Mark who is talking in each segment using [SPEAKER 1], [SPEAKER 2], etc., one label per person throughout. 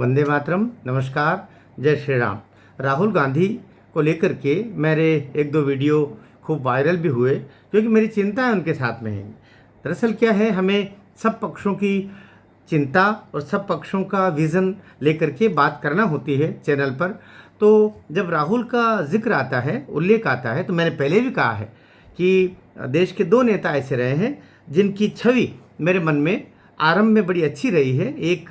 [SPEAKER 1] वंदे मातरम। नमस्कार, जय श्री राम। राहुल गांधी को लेकर के मेरे एक दो वीडियो खूब वायरल भी हुए, क्योंकि मेरी चिंता उनके साथ में है। दरअसल क्या है, हमें सब पक्षों की चिंता और सब पक्षों का विज़न लेकर के बात करना होती है चैनल पर। तो जब राहुल का जिक्र आता है, उल्लेख आता है, तो मैंने पहले भी कहा है कि देश के दो नेता ऐसे रहे हैं जिनकी छवि मेरे मन में आरंभ में बड़ी अच्छी रही है। एक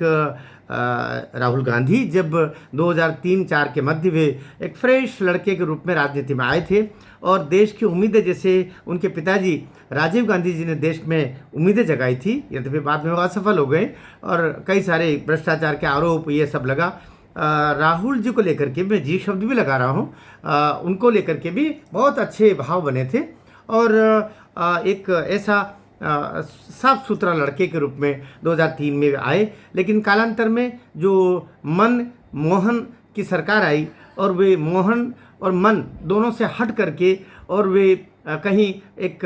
[SPEAKER 1] राहुल गांधी जब 2003-04 के मध्य वे एक फ्रेश लड़के के रूप में राजनीति में आए थे और देश की उम्मीदें, जैसे उनके पिताजी राजीव गांधी जी ने देश में उम्मीदें जगाई थी, यद्यपि बाद में वो असफल हो गए और कई सारे भ्रष्टाचार के आरोप ये सब लगा। राहुल जी को लेकर के मैं जी शब्द भी लगा रहा हूँ, उनको लेकर के भी बहुत अच्छे भाव बने थे और एक ऐसा साफ सुथरा लड़के के रूप में 2003 में आए। लेकिन कालांतर में जो मनमोहन की सरकार आई और वे मोहन और मन दोनों से हट करके और वे कहीं एक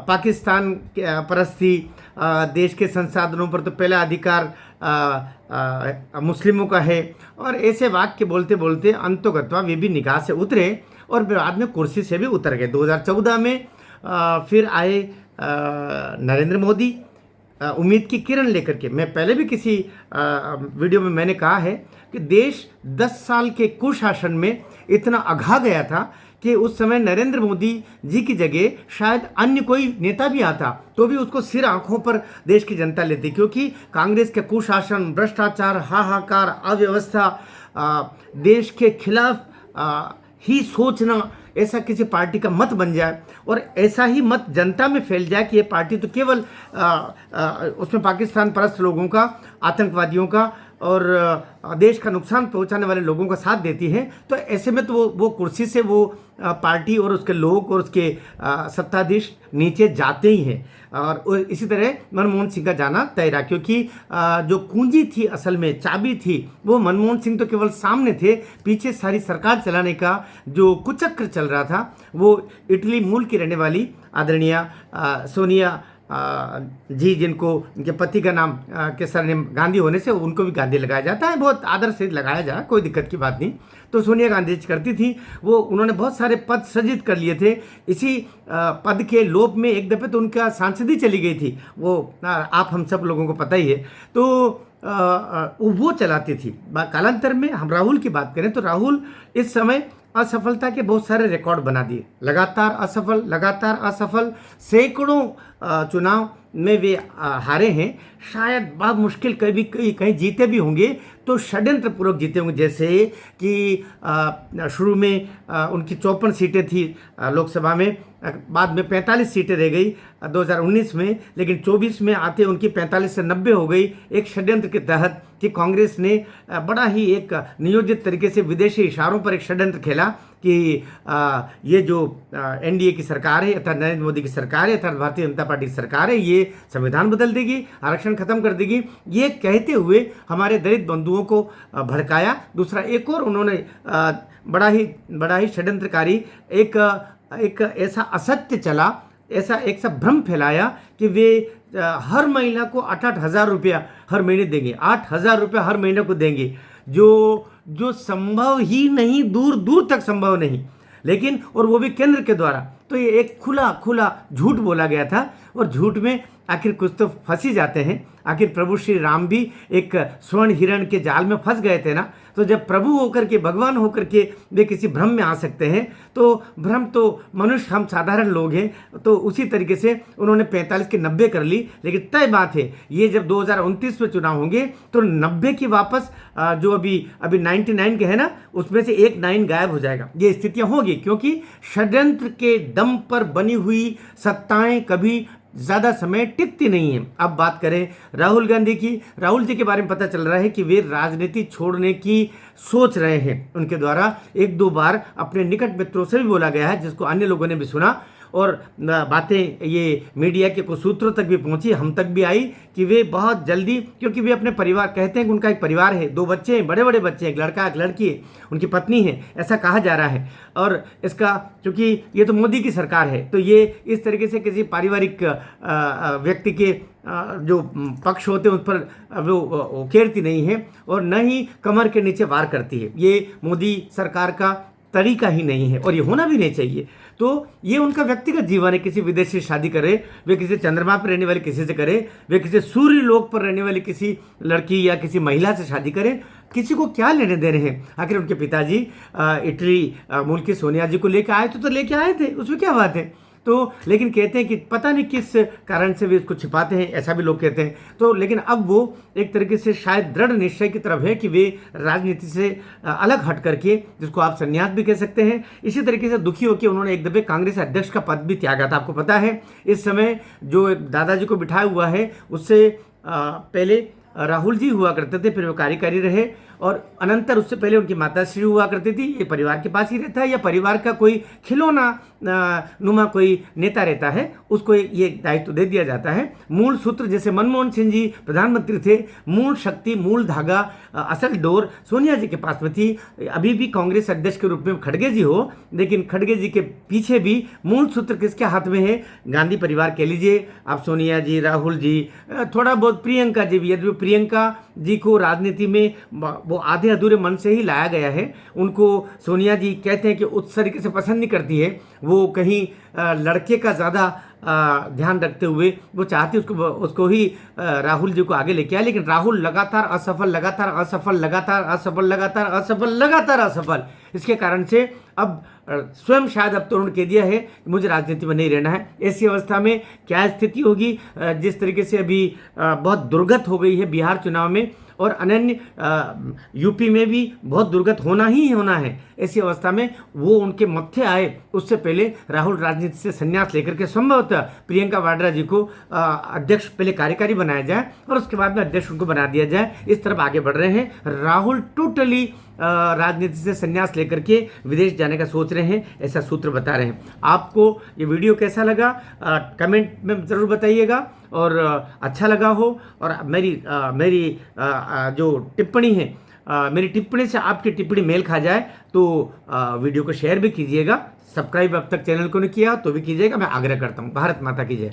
[SPEAKER 1] पाकिस्तान परस्ती, देश के संसाधनों पर तो पहला अधिकार मुस्लिमों का है, और ऐसे वाक्य बोलते बोलते अंतोगत्वा वे भी निगाह से उतरे और बाद में कुर्सी से भी उतर गए। 2014 में फिर आए नरेंद्र मोदी, उम्मीद की किरण लेकर के। मैं पहले भी किसी वीडियो में मैंने कहा है कि देश 10 साल के कुशासन में इतना अघा गया था कि उस समय नरेंद्र मोदी जी की जगह शायद अन्य कोई नेता भी आता तो भी उसको सिर आंखों पर देश की जनता लेती, क्योंकि कांग्रेस के कुशासन, भ्रष्टाचार, हाहाकार, अव्यवस्था, देश के खिलाफ ही सोचना, ऐसा किसी पार्टी का मत बन जाए और ऐसा ही मत जनता में फैल जाए कि ये पार्टी तो केवल उसमें पाकिस्तान परस्त लोगों का, आतंकवादियों का और देश का नुकसान पहुंचाने वाले लोगों का साथ देती है। तो ऐसे में तो वो कुर्सी से वो पार्टी और उसके लोग और उसके सत्ताधीश नीचे जाते ही हैं। और इसी तरह मनमोहन सिंह का जाना तय रहा, क्योंकि जो कुंजी थी, असल में चाबी थी, वो मनमोहन सिंह तो केवल सामने थे, पीछे सारी सरकार चलाने का जो कुचक्र चल रहा था वो इटली मूल की रहने वाली आदरणीय सोनिया जी, जिनको उनके पति का नाम के सरनेम गांधी होने से उनको भी गांधी लगाया जाता है, बहुत आदर से लगाया जाए, कोई दिक्कत की बात नहीं। तो सोनिया गांधी जी करती थी, वो उन्होंने बहुत सारे पद सृजित कर लिए थे। इसी पद के लोभ में एक दफ़े तो उनका सांसद ही चली गई थी, वो आप हम सब लोगों को पता ही है। तो वो चलाती थी। कालांतर में हम राहुल की बात करें तो राहुल इस समय असफलता के बहुत सारे रिकॉर्ड बना दिए, लगातार असफल, सैकड़ों चुनाव में वे हारे हैं। शायद बहुत मुश्किल कहीं जीते भी होंगे तो षड्यंत्र पूर्वक जीते होंगे। जैसे कि शुरू में उनकी 54 सीटें थी लोकसभा में, बाद में 45 सीटें रह गई 2019 में, लेकिन 24 में आते उनकी 45 से 90 हो गई, एक षड्यंत्र के तहत कि कांग्रेस ने बड़ा ही एक नियोजित तरीके से विदेशी इशारों पर एक षड्यंत्र खेला कि ये जो एनडीए की सरकार है अर्थात नरेंद्र मोदी की सरकार है अर्थात भारतीय जनता पार्टी की सरकार है, ये संविधान बदल देगी, आरक्षण खत्म कर देगी, ये कहते हुए हमारे दलित बंधुओं को भड़काया। दूसरा एक और उन्होंने बड़ा ही षड्यंत्रकारी एक ऐसा असत्य चला, ऐसा एक सा भ्रम फैलाया कि वे हर महिला को 8-8 हज़ार रुपया हर महीने देंगे, 8,000 रुपया हर महीने को देंगे, जो संभव ही नहीं, दूर दूर तक संभव नहीं, लेकिन और वो भी केंद्र के द्वारा। तो ये एक खुला झूठ बोला गया था और झूठ में आखिर कुछ तो फंस ही जाते हैं। आखिर प्रभु श्री राम भी एक स्वर्ण हिरण के जाल में फंस गए थे ना। तो जब प्रभु होकर के, भगवान होकर के वे किसी भ्रम में आ सकते हैं तो भ्रम तो मनुष्य, हम साधारण लोग हैं, तो उसी तरीके से उन्होंने 45 के 90 कर ली। लेकिन तय बात है, ये जब 2029 में चुनाव होंगे तो 90 की वापस जो अभी 99 के है ना, उसमें से एक 9 गायब हो जाएगा। ये स्थितियां होगी, क्योंकि षड्यंत्र के दम पर बनी हुई सत्ताएं कभी ज़्यादा समय टिकती नहीं है। अब बात करें राहुल गांधी की, राहुल जी के बारे में पता चल रहा है कि वे राजनीति छोड़ने की सोच रहे हैं। उनके द्वारा 1-2 बार अपने निकट मित्रों से भी बोला गया है, जिसको अन्य लोगों ने भी सुना, और बातें ये मीडिया के कुछ सूत्रों तक भी पहुंची, हम तक भी आई कि वे बहुत जल्दी, क्योंकि वे अपने परिवार, कहते हैं कि उनका एक परिवार है, 2 बच्चे हैं, बड़े बड़े बच्चे हैं, एक लड़का एक लड़की है, उनकी पत्नी है, ऐसा कहा जा रहा है। और इसका, चूँकि ये तो मोदी की सरकार है, तो ये इस तरीके से किसी पारिवारिक व्यक्ति के जो पक्ष होते हैं उस पर वो उकेरती नहीं है और न ही कमर के नीचे वार करती है। ये मोदी सरकार का तरीका ही नहीं है और ये होना भी नहीं चाहिए। तो ये उनका व्यक्तिगत जीवन है, किसी विदेश से शादी करे, वे किसी चंद्रमा पर रहने वाले किसी से करे, वे किसी सूर्य लोक पर रहने वाली किसी लड़की या किसी महिला से शादी करे, किसी को क्या लेने दे रहे हैं। आखिर उनके पिताजी इटली मूल की सोनिया जी को लेकर आए तो लेके आए थे, उसमें क्या बात है। तो लेकिन कहते हैं कि पता नहीं किस कारण से वे इसको छिपाते हैं, ऐसा भी लोग कहते हैं। तो लेकिन अब वो एक तरीके से शायद दृढ़ निश्चय की तरफ है कि वे राजनीति से अलग हट करके, जिसको आप संन्यास भी कह सकते हैं, इसी तरीके से दुखी होकर उन्होंने एक दफे कांग्रेस अध्यक्ष का पद भी त्यागा था। आपको पता है इस समय जो दादाजी को बिठाया हुआ है उससे पहले राहुल जी हुआ करते थे, फिर वो कार्यकारी रहे और अनंतर उससे पहले उनकी माताश्री हुआ करती थी। ये परिवार के पास ही रहता है या परिवार का कोई खिलौना नुमा कोई नेता रहता है, उसको ये दायित्व दे दिया जाता है। मूल सूत्र, जैसे मनमोहन सिंह जी प्रधानमंत्री थे, मूल शक्ति, मूल धागा, असल डोर सोनिया जी के पास में थी। अभी भी कांग्रेस अध्यक्ष के रूप में खड़गे जी हो, लेकिन खड़गे जी के पीछे भी मूल सूत्र किसके हाथ में है? गांधी परिवार कह लीजिए आप, सोनिया जी, राहुल जी, थोड़ा बहुत प्रियंका जी भी। यदि प्रियंका जी को राजनीति में वो आधे अधूरे मन से ही लाया गया है, उनको सोनिया जी कहते हैं कि उस तरीके से पसंद नहीं करती है, वो कहीं लड़के का ज़्यादा ध्यान रखते हुए वो चाहती उसको ही राहुल जी को आगे लेके आए। लेकिन राहुल लगातार असफल, लगातार असफल, लगातार असफल, लगातार असफल, लगातार असफल। इसके कारण से अब स्वयं शायद अब तो उन्होंने कह दिया है कि मुझे राजनीति में नहीं रहना है। ऐसी अवस्था में क्या स्थिति होगी? जिस तरीके से अभी बहुत दुर्गत हो गई है बिहार चुनाव में और अनन्य यूपी में भी बहुत दुर्गत होना ही होना है। ऐसी अवस्था में वो उनके मत्थे आए उससे पहले राहुल राजनीति से संन्यास लेकर के संभवतः प्रियंका वाड्रा जी को अध्यक्ष पहले कार्यकारी बनाया जाए और उसके बाद में अध्यक्ष उनको बना दिया जाए। इस तरफ आगे बढ़ रहे हैं। राहुल टोटली राजनीति से संन्यास लेकर के विदेश जाने का सोच रहे हैं, ऐसा सूत्र बता रहे हैं। आपको ये वीडियो कैसा लगा कमेंट में ज़रूर बताइएगा और अच्छा लगा हो और मेरी जो टिप्पणी है, मेरी टिप्पणी से आपकी टिप्पणी मेल खा जाए तो वीडियो को शेयर भी कीजिएगा। सब्सक्राइब अब तक चैनल को नहीं किया तो भी कीजिएगा, मैं आग्रह करता हूँ। भारत माता की जय।